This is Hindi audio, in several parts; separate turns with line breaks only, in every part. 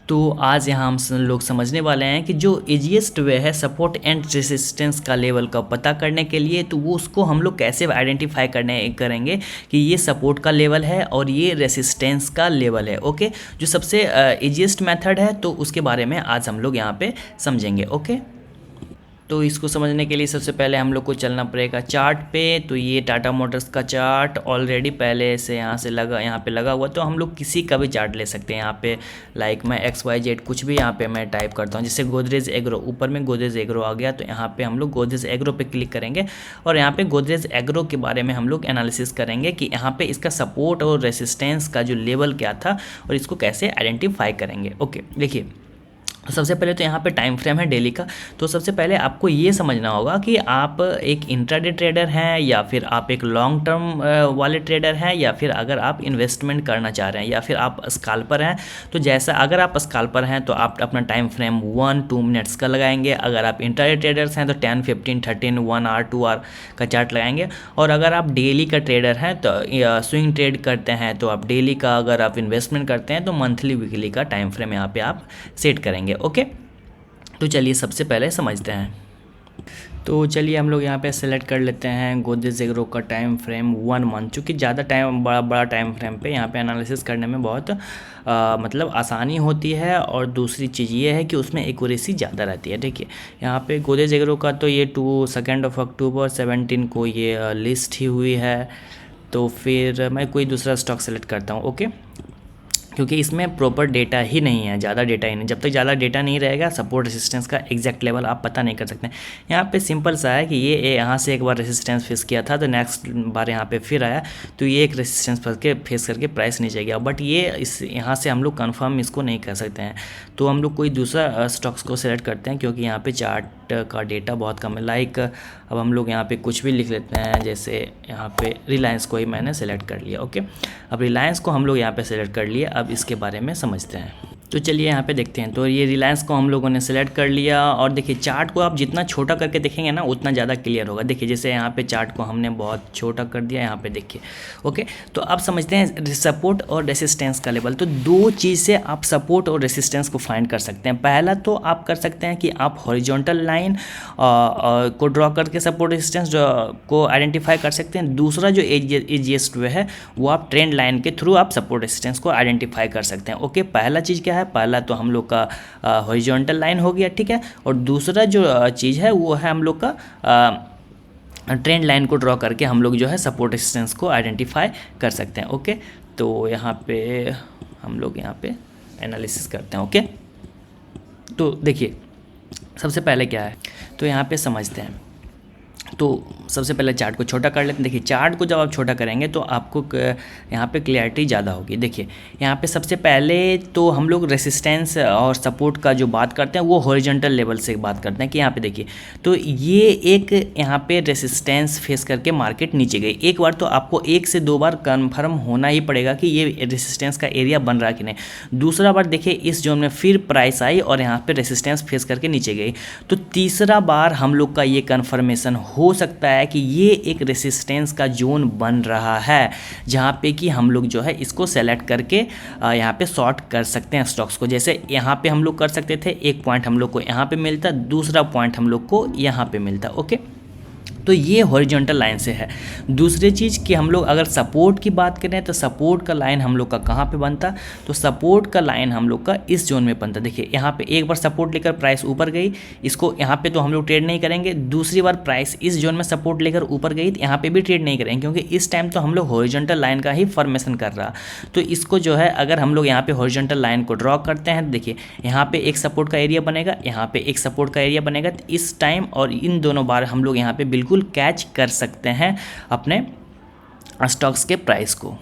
तो आज यहाँ हम लोग समझने वाले हैं कि जो इजीएस्ट वे है सपोर्ट एंड रेसिस्टेंस का लेवल का पता करने के लिए, तो वो उसको हम लोग कैसे आइडेंटिफाई करेंगे कि ये सपोर्ट का लेवल है और ये रेसिस्टेंस का लेवल है। ओके, जो सबसे इजीएस्ट मेथड है तो उसके बारे में आज हम लोग यहाँ पे समझेंगे। ओके, तो इसको समझने के लिए सबसे पहले हम लोग को चलना पड़ेगा चार्ट पे। तो ये टाटा मोटर्स का चार्ट ऑलरेडी पहले से यहाँ पे लगा हुआ, तो हम लोग किसी का भी चार्ट ले सकते हैं यहाँ पे। लाइक मैं XYZ कुछ भी यहाँ पे मैं टाइप करता हूँ, जैसे गोदरेज एग्रो, ऊपर में गोदरेज एग्रो आ गया, तो यहाँ पे हम लोग गोदरेज एग्रो पे क्लिक करेंगे और यहाँ पे गोदरेज एग्रो के बारे में हम लोग एनालिसिस करेंगे कि यहाँ पे इसका सपोर्ट और रेसिस्टेंस का जो लेवल क्या था और इसको कैसे आइडेंटिफाई करेंगे। ओके, देखिए तो सबसे पहले तो यहाँ पे टाइम फ्रेम है डेली का। तो सबसे पहले आपको ये समझना होगा कि आप एक इंट्राडे ट्रेडर हैं या फिर आप एक लॉन्ग टर्म वाले ट्रेडर हैं, या फिर अगर आप इन्वेस्टमेंट करना चाह रहे हैं, या फिर आप स्काल्पर हैं। तो जैसा अगर आप स्काल्पर हैं तो आप अपना टाइम फ्रेम 1-2 मिनट्स का लगाएंगे। अगर आप इंट्राडे ट्रेडर्स हैं तो 10, 15, 13, 1 आवर 2 आवर का चार्ट लगाएंगे। और अगर आप डेली का ट्रेडर हैं तो स्विंग ट्रेड करते हैं तो आप डेली का, अगर आप इन्वेस्टमेंट करते हैं तो मंथली वीकली का टाइम फ्रेम यहाँ पे आप सेट करेंगे। ओके, तो चलिए सबसे पहले समझते हैं। तो चलिए हम लोग यहाँ पे सेलेक्ट कर लेते हैं गोदरेज एग्रो का टाइम फ्रेम 1 मंथ, चूँकि ज़्यादा टाइम बड़ा टाइम फ्रेम पे यहाँ पे एनालिसिस करने में बहुत मतलब आसानी होती है, और दूसरी चीज़ ये है कि उसमें एक्यूरेसी ज़्यादा रहती है। देखिए यहाँ पे गोदरेज एग्रो का तो ये 2 अक्टूबर 17 को ये लिस्ट ही हुई है। तो फिर मैं कोई दूसरा स्टॉक सेलेक्ट करता हूँ। ओके, क्योंकि इसमें प्रॉपर डेटा ही नहीं है, ज़्यादा डेटा ही नहीं। जब तक ज़्यादा डेटा नहीं रहेगा सपोर्ट रेसिस्टेंस का एग्जैक्ट लेवल आप पता नहीं कर सकते। यहाँ पे सिंपल सा है कि ये यहाँ से एक बार रेसिस्टेंस फेस किया था तो नेक्स्ट बार यहाँ पे फिर आया, तो ये एक रेसिस्टेंस फेस करके प्राइस नीचे गया। बट ये इस यहाँ से हम लोग कन्फर्म इसको नहीं कर सकते हैं, तो हम लोग कोई दूसरा स्टॉक्स को सिलेक्ट करते हैं, क्योंकि यहाँ पर चार्ट का डेटा बहुत कम है। लाइक अब हम लोग यहाँ पे कुछ भी लिख लेते हैं, जैसे यहाँ पे रिलायंस को ही मैंने सेलेक्ट कर लिया। ओके, अब रिलायंस को हम लोग यहाँ पे सेलेक्ट कर लिया। अब इसके बारे में समझते हैं। तो चलिए यहाँ पे देखते हैं। तो ये रिलायंस को हम लोगों ने सेलेक्ट कर लिया, और देखिए चार्ट को आप जितना छोटा करके देखेंगे ना उतना ज़्यादा क्लियर होगा। देखिए जैसे यहाँ पे चार्ट को हमने बहुत छोटा कर दिया, यहाँ पे देखिए। ओके, तो अब समझते हैं सपोर्ट और रेसिस्टेंस का लेवल। तो दो चीज़ से आप सपोर्ट और रेसिस्टेंस को फाइंड कर सकते हैं। पहला तो आप कर सकते हैं कि आप हॉरिजॉन्टल लाइन को ड्रॉ करके सपोर्ट रेसिस्टेंस को आइडेंटिफाई कर सकते हैं। दूसरा जो इजीएस्ट वे है वो आप ट्रेंड लाइन के थ्रू आप सपोर्ट रेसिस्टेंस को आइडेंटिफाई कर सकते हैं। ओके, पहला चीज़ क्या है? पहला तो हम लोग का हॉरिजॉन्टल लाइन हो गया, ठीक है। और दूसरा जो चीज़ है वो है हम लोग का ट्रेंड लाइन को ड्रॉ करके हम लोग जो है सपोर्ट रेसिस्टेंस को आइडेंटिफाई कर सकते हैं। ओके, तो यहाँ पे हम लोग यहाँ पे एनालिसिस करते हैं। ओके, तो देखिए सबसे पहले क्या है, तो यहाँ पे समझते हैं। तो सबसे पहले चार्ट को छोटा कर लेते हैं। देखिए चार्ट को जब आप छोटा करेंगे तो आपको यहाँ पे क्लैरिटी ज़्यादा होगी। देखिए यहाँ पे सबसे पहले तो हम लोग रेसिस्टेंस और सपोर्ट का जो बात करते हैं वो हॉरिजॉन्टल लेवल से बात करते हैं कि यहाँ पे देखिए, तो ये एक यहाँ पे रेसिस्टेंस फेस करके मार्केट नीचे गई। एक बार तो आपको 1 से 2 बार कन्फर्म होना ही पड़ेगा कि ये रेसिस्टेंस का एरिया बन रहा कि नहीं। दूसरा बार देखिए इस जोन में फिर प्राइस आई और यहाँ पर रेसिस्टेंस फेस करके नीचे गई। तो तीसरा बार हम लोग का ये कन्फर्मेशन हो सकता है कि ये एक रेसिस्टेंस का जोन बन रहा है, जहाँ पे कि हम लोग जो है इसको सेलेक्ट करके यहाँ पे शॉर्ट कर सकते हैं स्टॉक्स को। जैसे यहाँ पे हम लोग कर सकते थे, एक पॉइंट हम लोग को यहाँ पे मिलता, दूसरा पॉइंट हम लोग को यहाँ पे मिलता। ओके, तो ये हॉरिजॉन्टल लाइन से है। दूसरी चीज़ कि हम लोग अगर सपोर्ट की बात करें तो सपोर्ट का लाइन हम लोग का कहाँ पे बनता, तो सपोर्ट का लाइन हम लोग का इस जोन में बनता। देखिए यहाँ पे एक बार सपोर्ट लेकर प्राइस ऊपर गई, इसको यहाँ पे तो हम लोग ट्रेड नहीं करेंगे। दूसरी बार प्राइस इस जोन में सपोर्ट लेकर ऊपर गई तो यहाँ पे भी ट्रेड नहीं करेंगे, क्योंकि इस टाइम तो हम लोग हॉरिजॉन्टल लाइन का ही फॉर्मेशन कर रहा। तो इसको जो है अगर हम लोग यहाँ पे हॉरिजॉन्टल लाइन को ड्रॉ करते हैं, देखिए यहाँ पे एक सपोर्ट का एरिया बनेगा, यहाँ पे एक सपोर्ट का एरिया बनेगा। तो इस टाइम और इन दोनों बार हम लोग यहाँ पे बिल्कुल कैच कर सकते हैं अपने स्टॉक्स के प्राइस को।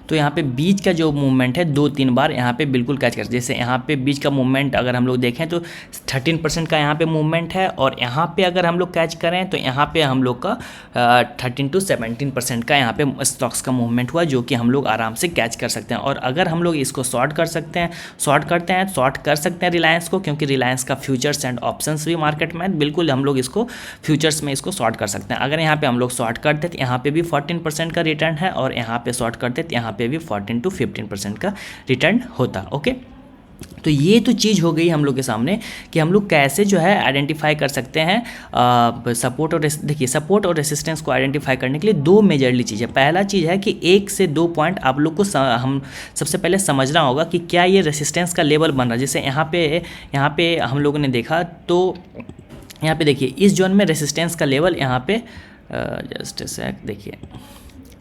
तो यहाँ पे बीच का जो मूवमेंट है 2-3 बार यहाँ पे बिल्कुल कैच कर, जैसे यहाँ पे बीच का मूवमेंट अगर हम लोग देखें तो 13% का यहाँ पे मूवमेंट है, और यहाँ पे अगर हम लोग कैच करें तो यहाँ पे हम लोग का 13 to 17% का यहाँ पे स्टॉक्स का मूवमेंट हुआ, जो कि हम लोग आराम से कैच कर सकते हैं। और अगर हम लोग इसको शॉर्ट कर सकते हैं, शॉर्ट कर सकते हैं रिलायंस को, क्योंकि रिलायंस का फ्यूचर्स एंड ऑप्शंस भी मार्केट में बिल्कुल हम लोग इसको फ्यूचर्स में इसको शॉर्ट कर सकते हैं। अगर यहाँ पे हम लोग शॉर्ट करते तो यहाँ पे भी 14% का रिटर्न है, और यहाँ पे शॉर्ट करते तो यहाँ पे भी 14 to 15% का रिटर्न होता। ओके, तो ये तो चीज़ हो गई हम लोग के सामने कि हम लोग कैसे जो है आइडेंटिफाई कर सकते हैं सपोर्ट और देखिए सपोर्ट और रेसिस्टेंस को आइडेंटिफाई करने के लिए दो मेजरली चीज़ है। पहला चीज़ है कि 1 से 2 पॉइंट आप लोग को हम सबसे पहले समझना होगा कि क्या ये रेसिस्टेंस का लेवल बन रहा है। जैसे यहाँ पे हम लोगों ने देखा तो यहाँ पे देखिए इस जोन में रेसिस्टेंस का लेवल यहाँ पे जस्ट सेक देखिए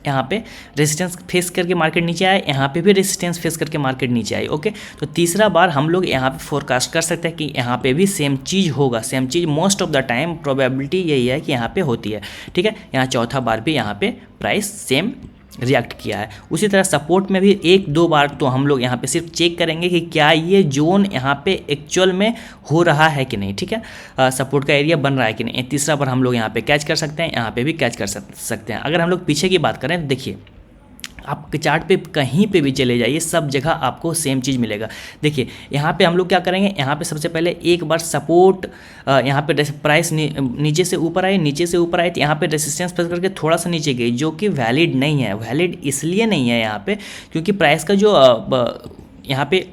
यहाँ पे रेजिस्टेंस फेस करके मार्केट नीचे आया, यहाँ पे भी रेजिस्टेंस फेस करके मार्केट नीचे आई। ओके, तो तीसरा बार हम लोग यहाँ पे फोरकास्ट कर सकते हैं कि यहाँ पे भी सेम चीज़ होगा। Same cheese most of the time probability यही है कि यहाँ पे होती है। ठीक है, यहाँ चौथा बार भी यहाँ पे प्राइस सेम रिएक्ट किया है। उसी तरह सपोर्ट में भी 1-2 बार तो हम लोग यहाँ पे सिर्फ चेक करेंगे कि क्या ये जोन यहाँ पे एक्चुअल में हो रहा है कि नहीं। ठीक है, सपोर्ट का एरिया बन रहा है कि नहीं। तीसरा बार हम लोग यहाँ पे कैच कर सकते हैं, यहाँ पे भी कैच कर सकते हैं। अगर हम लोग पीछे की बात करें तो देखिए आप चार्ट पे कहीं पे भी चले जाइए, सब जगह आपको सेम चीज़ मिलेगा। देखिए यहाँ पे हम लोग क्या करेंगे, यहाँ पे सबसे पहले एक बार सपोर्ट, यहाँ पे प्राइस नीचे से ऊपर आई, नीचे से ऊपर आई तो यहाँ पे रेसिस्टेंस फेस करके थोड़ा सा नीचे गई, जो कि वैलिड नहीं है। वैलिड इसलिए नहीं है यहाँ पे क्योंकि प्राइस का जो यहाँ पे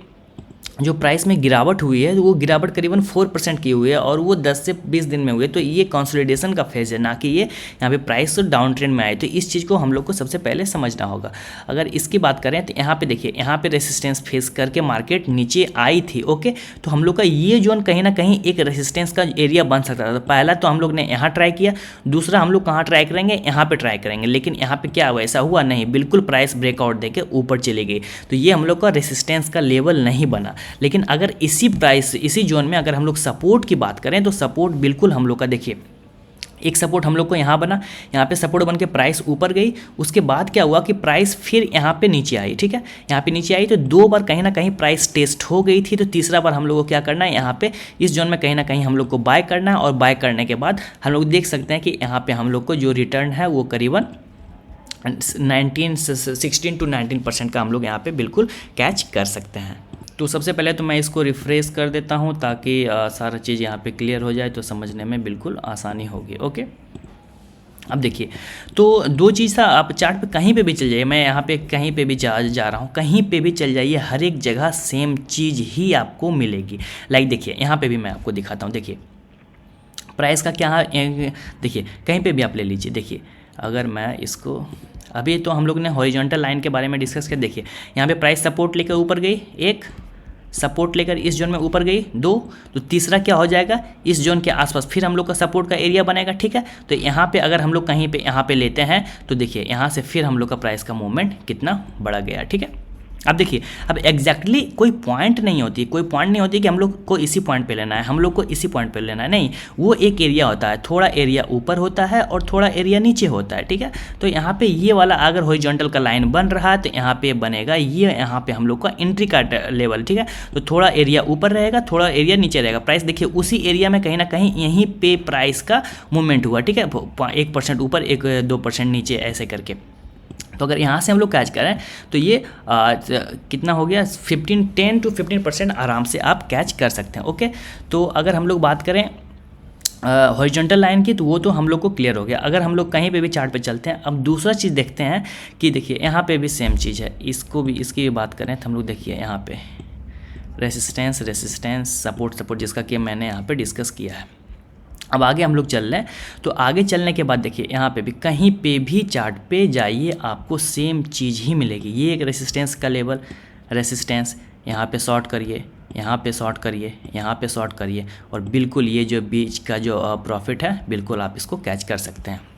जो प्राइस में गिरावट हुई है वो गिरावट करीबन 4% की हुई है और वो 10 से 20 दिन में हुई है। तो ये कंसोलिडेशन का फेज है, ना कि ये यहाँ पे प्राइस तो डाउन ट्रेंड में आए। तो इस चीज़ को हम लोग को सबसे पहले समझना होगा। अगर इसकी बात करें तो यहाँ पे देखिए, यहाँ पे रेसिस्टेंस फेस करके मार्केट नीचे आई थी। ओके, तो हम लोग का ये जोन कहीं ना कहीं एक रेसिस्टेंस का एरिया बन सकता था। तो पहला तो हम लोग ने यहाँ ट्राई किया, दूसरा हम लोग कहाँ ट्राई करेंगे, यहाँ पे ट्राई करेंगे। लेकिन यहाँ पे क्या हुआ, ऐसा हुआ नहीं, बिल्कुल प्राइस ब्रेकआउट देके ऊपर चली गई। तो ये हम लोग का रेसिस्टेंस का लेवल नहीं बना। लेकिन अगर इसी प्राइस इसी जोन में अगर हम लोग सपोर्ट की बात करें तो सपोर्ट बिल्कुल हम लोग का देखिए, एक सपोर्ट हम लोग को यहाँ बना, यहाँ पे सपोर्ट बन के प्राइस ऊपर गई। उसके बाद क्या हुआ कि प्राइस फिर यहाँ पे नीचे आई। ठीक है, यहाँ पे नीचे आई तो 2 बार कहीं ना कहीं प्राइस टेस्ट हो गई थी। तो तीसरा बार हम लोग को क्या करना है, यहाँ पे इस जोन में कहीं ना कहीं हम लोग को बाय करना है। और बाय करने के बाद हम लोग देख सकते हैं कि यहाँ पे हम लोग को जो रिटर्न है वो करीबन 16 to 19% का हम लोग यहाँ पे बिल्कुल कैच कर सकते हैं। तो सबसे पहले तो मैं इसको रिफ्रेश कर देता हूँ ताकि सारा चीज़ यहाँ पे क्लियर हो जाए, तो समझने में बिल्कुल आसानी होगी। ओके, अब देखिए तो 2 चीज़ था, आप चार्ट पे कहीं पे भी चल जाइए, मैं यहाँ पे कहीं पे भी जा रहा हूँ, कहीं पे भी चल जाइए, हर एक जगह सेम चीज़ ही आपको मिलेगी। लाइक देखिए यहाँ पे भी मैं आपको दिखाता हूँ। देखिए प्राइस का क्या, देखिए कहीं पे भी आप ले लीजिए। देखिए अगर मैं इसको, अभी तो हम लोग ने हॉरिजॉन्टल लाइन के बारे में डिस्कस किया। देखिए यहाँ पे प्राइस सपोर्ट लेकर ऊपर गई, एक सपोर्ट लेकर इस जोन में ऊपर गई, 2, तो तीसरा क्या हो जाएगा, इस जोन के आसपास फिर हम लोग का सपोर्ट का एरिया बनेगा। ठीक है, तो यहाँ पे अगर हम लोग कहीं पे यहाँ पे लेते हैं तो देखिए यहाँ से फिर हम लोग का प्राइस का मूवमेंट कितना बढ़ा गया। ठीक है, अब देखिए अब एग्जैक्टली कोई पॉइंट नहीं होती, कोई पॉइंट नहीं होती कि हम लोग को इसी पॉइंट पे लेना है, हम लोग को इसी पॉइंट पे लेना है, नहीं, वो एक एरिया होता है, थोड़ा एरिया ऊपर होता है और थोड़ा एरिया नीचे होता है। ठीक है, तो यहाँ पे ये वाला अगर हॉरिजॉन्टल का लाइन बन रहा है तो यहाँ पे बनेगा ये, यहाँ पे हम लोग का एंट्री का लेवल। ठीक है, तो थोड़ा एरिया ऊपर रहेगा, थोड़ा एरिया नीचे रहेगा। प्राइस देखिए उसी एरिया में कहीं ना कहीं यहीं पे प्राइस का मूवमेंट हुआ। ठीक है, 1% ऊपर 1-2% नीचे ऐसे करके। तो अगर यहाँ से हम लोग कैच करें तो ये कितना हो गया, 10 to 15% आराम से आप कैच कर सकते हैं। ओके, तो अगर हम लोग बात करें हॉरिजॉन्टल लाइन की तो वो तो हम लोग को क्लियर हो गया। अगर हम लोग कहीं पे भी चार्ट पे चलते हैं, अब दूसरा चीज़ देखते हैं कि देखिए यहाँ पे भी सेम चीज़ है, इसकी भी बात करें तो हम लोग देखिए यहाँ पे रेसिस्टेंस सपोर्ट जिसका कि मैंने यहाँ पे डिस्कस किया है। अब आगे हम लोग चल रहे हैं, तो आगे चलने के बाद देखिए यहाँ पे भी कहीं पे भी चार्ट पे जाइए आपको सेम चीज़ ही मिलेगी। ये एक रेसिस्टेंस का लेवल, रेसिस्टेंस, यहाँ पे शॉर्ट करिए, यहाँ पे शॉर्ट करिए, यहाँ पे शॉर्ट करिए, और बिल्कुल ये जो बीच का जो प्रॉफिट है बिल्कुल आप इसको कैच कर सकते हैं।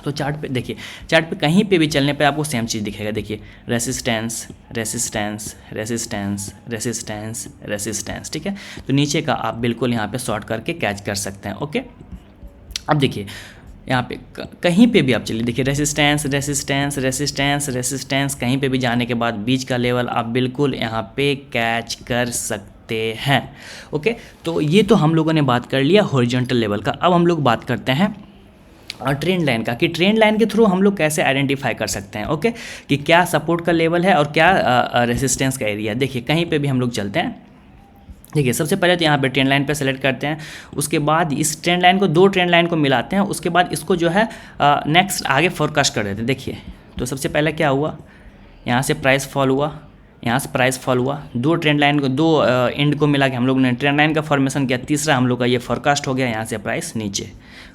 तो चार्ट पे देखिए, चार्ट पे कहीं पे भी चलने पे आपको सेम चीज़ दिखेगा। देखिए resistance resistance resistance resistance resistance. ठीक है, तो नीचे का आप बिल्कुल यहाँ पे शॉर्ट करके कैच कर सकते हैं। ओके, अब देखिए यहाँ पे कहीं पे भी आप चलिए, देखिए रेसिस्टेंस रेसिस्टेंस रेसिस्टेंस रेसिस्टेंस, कहीं पे भी जाने के बाद बीच का लेवल आप बिल्कुल यहाँ पे कैच कर सकते हैं। ओके, तो ये तो हम लोगों ने बात कर लिया हॉरिजॉन्टल लेवल का। अब हम लोग बात करते हैं और ट्रेंड लाइन का, कि ट्रेंड लाइन के थ्रू हम लोग कैसे आइडेंटिफाई कर सकते हैं। ओके, कि क्या सपोर्ट का लेवल है और क्या रेसिस्टेंस का एरिया। देखिए कहीं पे भी हम लोग चलते हैं, देखिए सबसे पहले तो यहाँ पे ट्रेंड लाइन पे सेलेक्ट करते हैं, उसके बाद इस ट्रेंड लाइन को 2 ट्रेंड लाइन को मिलाते हैं, उसके बाद इसको जो है नेक्स्ट आगे फोरकास्ट कर देते हैं। देखिए तो सबसे पहले क्या हुआ, यहाँ से प्राइस फॉल हुआ, यहाँ से प्राइस फॉल हुआ, दो ट्रेंड लाइन को, दो एंड को मिला के हम लोग ने ट्रेंड लाइन का फॉर्मेशन किया, तीसरा हम लोग का ये फोरकास्ट हो गया, यहाँ से प्राइस नीचे।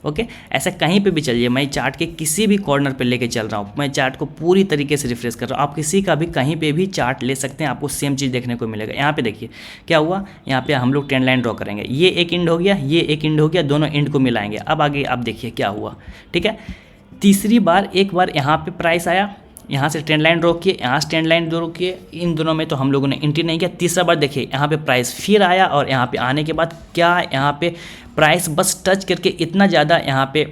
ओके, ऐसा कहीं पे भी चलिए, मैं चार्ट के किसी भी कॉर्नर पे लेके चल रहा हूँ, मैं चार्ट को पूरी तरीके से रिफ्रेश कर रहा हूँ, आप किसी का भी कहीं पे भी चार्ट ले सकते हैं, आपको सेम चीज़ देखने को मिलेगा। यहाँ पे देखिए क्या हुआ, यहाँ पे हम लोग ट्रेंड लाइन ड्रॉ करेंगे, ये एक एंड हो गया, ये एक एंड हो गया, दोनों एंड को मिलाएंगे। अब आगे आप देखिए क्या हुआ, ठीक है। तीसरी बार एक बार यहाँ पे प्राइस आया, यहाँ से ट्रेंड लाइन ड्रॉ किए, यहाँ से ट्रेंड लाइन ड्रॉ किए, इन दोनों में तो हम लोगों ने एंट्री नहीं किया। तीसरा बार देखिए यहाँ पे प्राइस फिर आया, और यहाँ पे आने के बाद क्या, यहाँ पे प्राइस बस टच करके इतना ज़्यादा यहाँ पे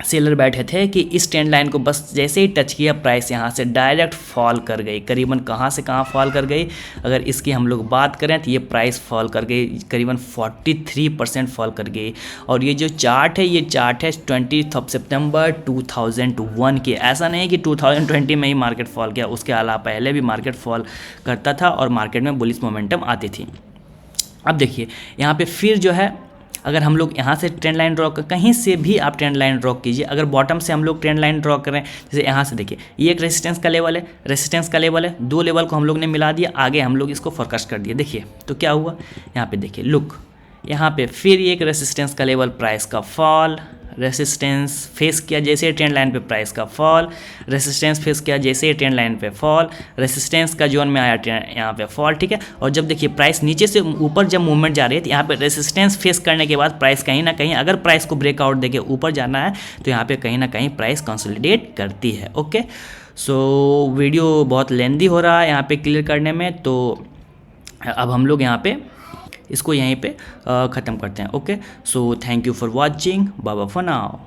सेलर बैठे थे कि इस ट्रेंड लाइन को बस जैसे ही टच किया, प्राइस यहाँ से डायरेक्ट फॉल कर गई। करीबन कहाँ से कहाँ फॉल कर गई, अगर इसकी हम लोग बात करें तो ये प्राइस फॉल कर गई, करीबन 43% फॉल कर गई। और ये जो चार्ट है, ये चार्ट है 20 सितंबर 2001 की। ऐसा नहीं कि 2020 में ही मार्केट फॉल किया, उसके अलावा पहले भी मार्केट फॉल करता था और मार्केट में बुलिश मोमेंटम आती थी। अब देखिए यहाँ पे फिर जो है, अगर हम लोग यहाँ से ट्रेंड लाइन ड्रॉ कर, कहीं से भी आप ट्रेंड लाइन ड्रॉ कीजिए, अगर बॉटम से हम लोग ट्रेंड लाइन ड्रॉ करें, जैसे यहाँ से देखिए ये एक रेजिस्टेंस का लेवल है, रेजिस्टेंस का लेवल है, दो लेवल को हम लोग ने मिला दिया, आगे हम लोग इसको फोरकास्ट कर दिया। देखिए तो क्या हुआ, यहाँ पे देखिए लुक, यहाँ पे फिर एक रेजिस्टेंस का लेवल, प्राइस का फॉल, रेसिस्टेंस फेस किया जैसे ट्रेंड लाइन पे, प्राइस का फॉल, रेसिस्टेंस फेस किया जैसे ट्रेंड लाइन पे, फॉल, रेसिस्टेंस का जोन में आया यहाँ पे फॉल, ठीक है। और जब देखिए प्राइस नीचे से ऊपर जब मूवमेंट जा रही है, तो यहाँ पे रेसिस्टेंस फेस करने के बाद प्राइस कहीं ना कहीं, अगर प्राइस को ब्रेकआउट देके ऊपर जाना है, तो यहाँ पे कहीं ना कहीं प्राइस कंसोलिडेट करती है। ओके, सो वीडियो बहुत लेंदी हो रहा है यहाँ पे क्लियर करने में, तो अब हम लोग यहाँ पे इसको यहीं पे ख़त्म करते हैं। Okay, so thank you for watching, bye bye for now.